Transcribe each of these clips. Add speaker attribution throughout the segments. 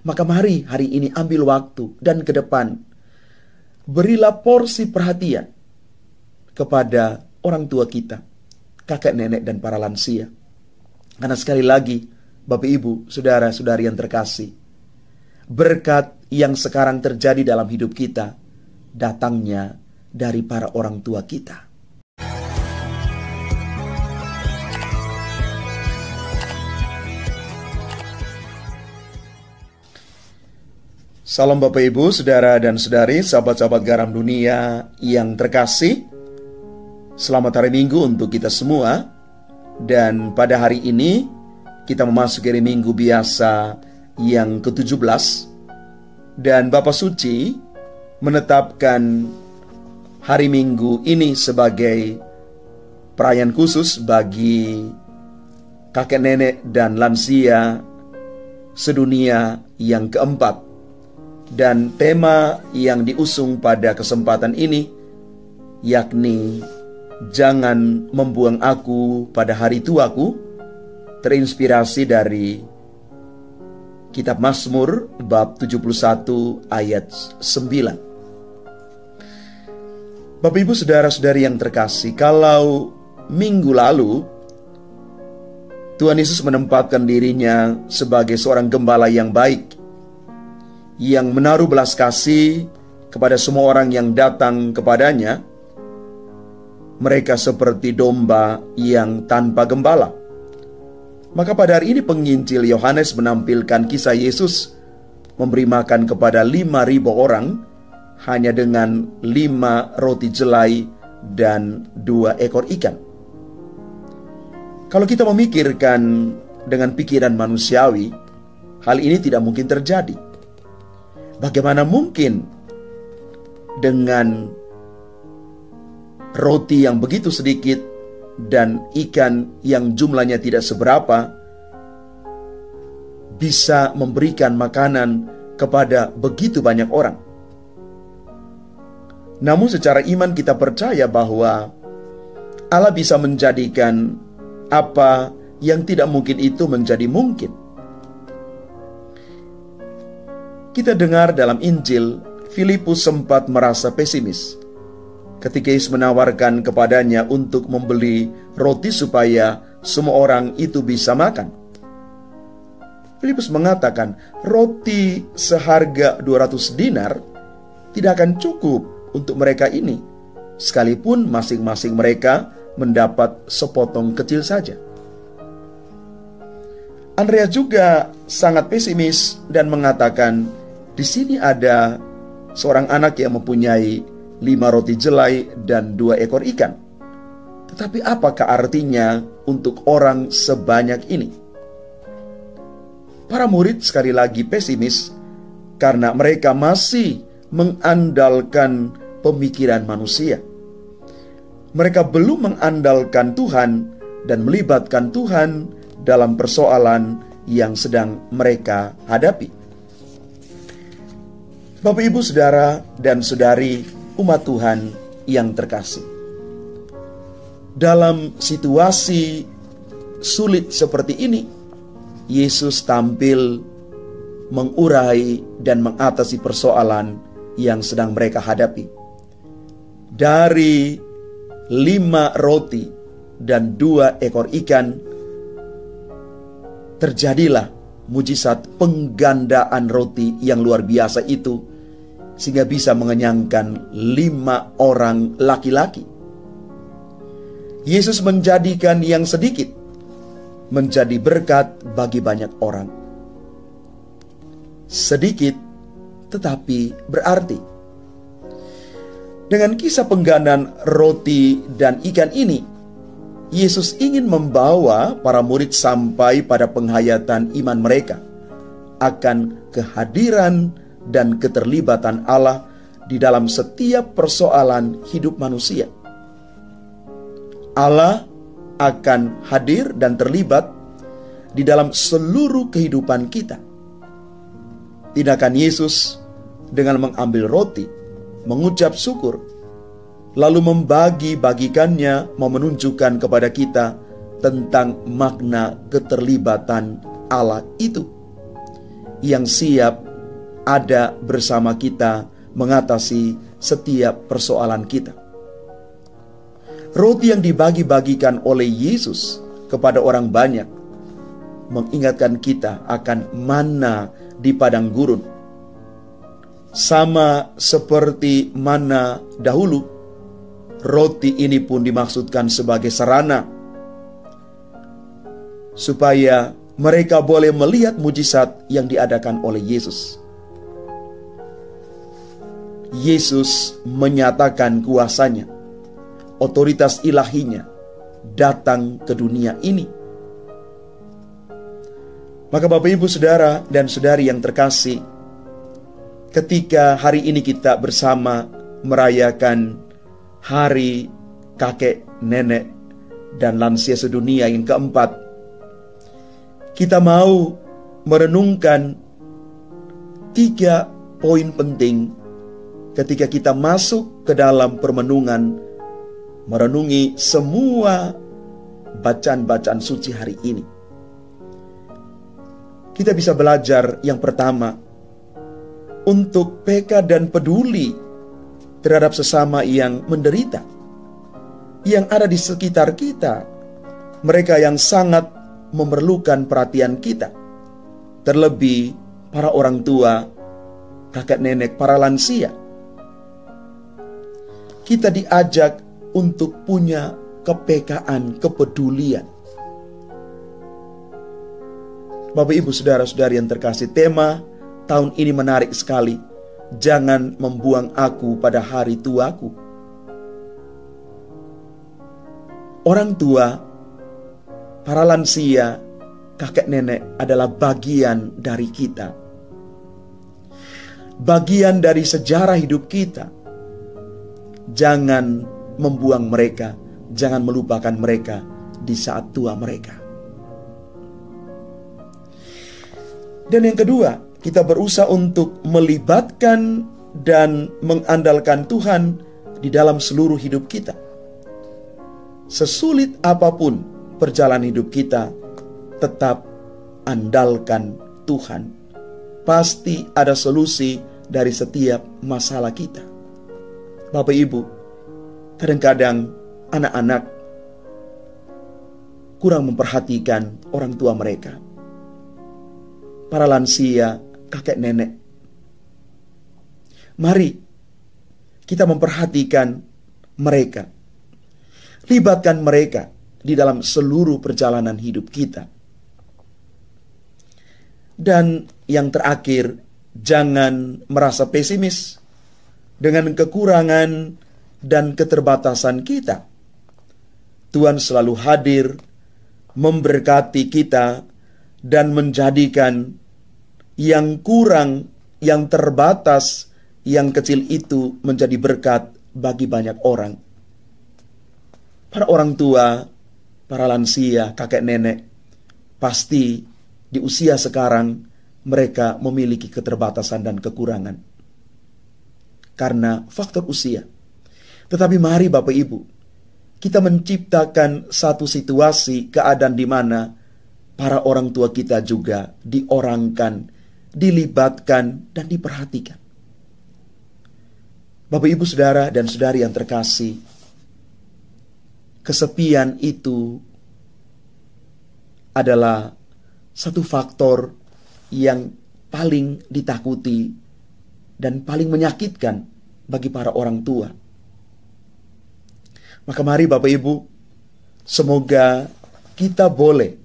Speaker 1: Maka mari hari ini ambil waktu dan ke depan, berilah porsi perhatian kepada orang tua kita, kakek nenek dan para lansia. Karena sekali lagi, Bapak Ibu, saudara-saudari yang terkasih, berkat yang sekarang terjadi dalam hidup kita, datangnya dari para orang tua kita. Salam Bapak Ibu, saudara dan saudari, sahabat-sahabat garam dunia yang terkasih. Selamat hari Minggu untuk kita semua. Dan pada hari ini kita memasuki hari Minggu biasa yang ke-17. Dan Bapak Suci menetapkan hari Minggu ini sebagai perayaan khusus bagi kakek nenek dan lansia sedunia yang keempat. Dan tema yang diusung pada kesempatan ini yakni jangan membuang aku pada hari tuaku, terinspirasi dari Kitab Mazmur bab 71 ayat 9. Bapak Ibu saudara-saudari yang terkasih, kalau minggu lalu Tuhan Yesus menempatkan dirinya sebagai seorang gembala yang baik, yang menaruh belas kasih kepada semua orang yang datang kepadanya. Mereka seperti domba yang tanpa gembala. Maka pada hari ini penginjil Yohanes menampilkan kisah Yesus memberi makan kepada 5.000 orang hanya dengan 5 roti jelai dan 2 ekor ikan. Kalau kita memikirkan dengan pikiran manusiawi, hal ini tidak mungkin terjadi. Bagaimana mungkin dengan roti yang begitu sedikit dan ikan yang jumlahnya tidak seberapa bisa memberikan makanan kepada begitu banyak orang? Namun secara iman kita percaya bahwa Allah bisa menjadikan apa yang tidak mungkin itu menjadi mungkin. Kita dengar dalam Injil, Filipus sempat merasa pesimis ketika Yesus menawarkan kepadanya untuk membeli roti supaya semua orang itu bisa makan. Filipus mengatakan, roti seharga 200 dinar tidak akan cukup untuk mereka ini, sekalipun masing-masing mereka mendapat sepotong kecil saja. Andreas juga sangat pesimis dan mengatakan, di sini ada seorang anak yang mempunyai 5 roti jelai dan 2 ekor ikan. Tetapi apakah artinya untuk orang sebanyak ini? Para murid sekali lagi pesimis karena mereka masih mengandalkan pemikiran manusia. Mereka belum mengandalkan Tuhan dan melibatkan Tuhan dalam persoalan yang sedang mereka hadapi. Bapak Ibu saudara dan saudari umat Tuhan yang terkasih, dalam situasi sulit seperti ini, Yesus tampil mengurai dan mengatasi persoalan yang sedang mereka hadapi. Dari 5 roti dan 2 ekor ikan, terjadilah mujizat penggandaan roti yang luar biasa itu, sehingga bisa mengenyangkan 5 orang laki-laki. Yesus menjadikan yang sedikit menjadi berkat bagi banyak orang. Sedikit tetapi berarti. Dengan kisah penggandaan roti dan ikan ini, Yesus ingin membawa para murid sampai pada penghayatan iman mereka akan kehadiran dan keterlibatan Allah di dalam setiap persoalan hidup manusia. Allah akan hadir dan terlibat di dalam seluruh kehidupan kita. Tindakan Yesus dengan mengambil roti, mengucap syukur, lalu membagi-bagikannya, mau menunjukkan kepada kita tentang makna keterlibatan Allah itu. yang siap ada bersama kita mengatasi setiap persoalan kita. Roti yang dibagi-bagikan oleh Yesus kepada orang banyak mengingatkan kita akan manna di padang gurun. Sama seperti manna dahulu, roti ini pun dimaksudkan sebagai sarana supaya mereka boleh melihat mujizat yang diadakan oleh Yesus. Yesus menyatakan kuasanya, otoritas ilahinya datang ke dunia ini. Maka Bapak Ibu Saudara dan Saudari yang terkasih, ketika hari ini kita bersama merayakan Hari Kakek, Nenek, dan Lansia Sedunia yang keempat, kita mau merenungkan 3 poin penting ketika kita masuk ke dalam permenungan, merenungi semua bacaan-bacaan suci hari ini. Kita bisa belajar yang pertama, untuk peka dan peduli terhadap sesama yang menderita, yang ada di sekitar kita, mereka yang sangat memerlukan perhatian kita, terlebih para orang tua, kakek nenek, para lansia. Kita diajak untuk punya kepekaan, kepedulian. Bapak Ibu Saudara-saudari yang terkasih, tema tahun ini menarik sekali. Jangan membuang aku pada hari tuaku. Orang tua, para lansia, kakek nenek adalah bagian dari kita. Bagian dari sejarah hidup kita. Jangan membuang mereka, jangan melupakan mereka di saat tua mereka. Dan yang kedua, kita berusaha untuk melibatkan dan mengandalkan Tuhan di dalam seluruh hidup kita. Sesulit apapun perjalanan hidup kita, tetap andalkan Tuhan. Pasti ada solusi dari setiap masalah kita. Bapak Ibu, kadang-kadang anak-anak kurang memperhatikan orang tua mereka. Para lansia, kakek nenek. Mari kita memperhatikan mereka. Libatkan mereka di dalam seluruh perjalanan hidup kita. Dan yang terakhir, jangan merasa pesimis dengan kekurangan dan keterbatasan kita. Tuhan selalu hadir, memberkati kita, dan menjadikan yang kurang, yang terbatas, yang kecil itu menjadi berkat bagi banyak orang. Para orang tua, para lansia, kakek nenek, pasti di usia sekarang mereka memiliki keterbatasan dan kekurangan karena faktor usia. Tetapi mari Bapak Ibu, kita menciptakan satu situasi, keadaan di mana para orang tua kita juga diorangkan, dilibatkan, dan diperhatikan. Bapak Ibu Saudara dan Saudari yang terkasih, kesepian itu adalah satu faktor yang paling ditakuti dan paling menyakitkan bagi para orang tua. Maka mari Bapak Ibu, semoga kita boleh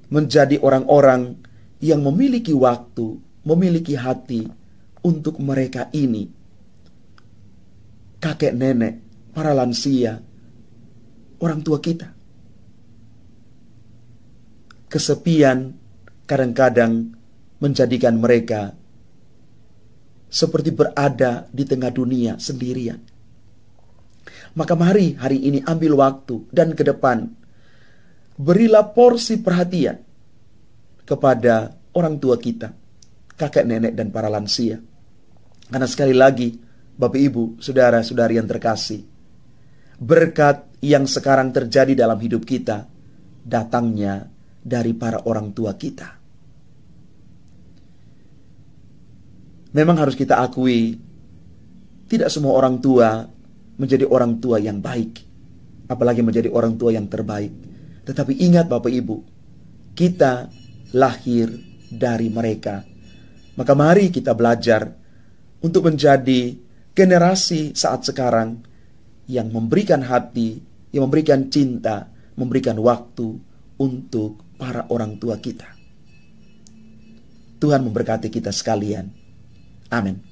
Speaker 1: menjadi orang-orang yang memiliki waktu, memiliki hati untuk mereka ini. Kakek nenek, para lansia, orang tua kita. Kesepian kadang-kadang menjadikan mereka seperti berada di tengah dunia sendirian. Maka mari hari ini ambil waktu dan ke depan, berilah porsi perhatian kepada orang tua kita, kakek nenek dan para lansia. Karena sekali lagi, Bapak Ibu, saudara-saudari yang terkasih, berkat yang sekarang terjadi dalam hidup kita, datangnya dari para orang tua kita. Memang harus kita akui, tidak semua orang tua menjadi orang tua yang baik, apalagi menjadi orang tua yang terbaik. Tetapi ingat Bapak Ibu, kita lahir dari mereka. Maka mari kita belajar untuk menjadi generasi saat sekarang yang memberikan hati, yang memberikan cinta, memberikan waktu untuk para orang tua kita. Tuhan memberkati kita sekalian. Amin.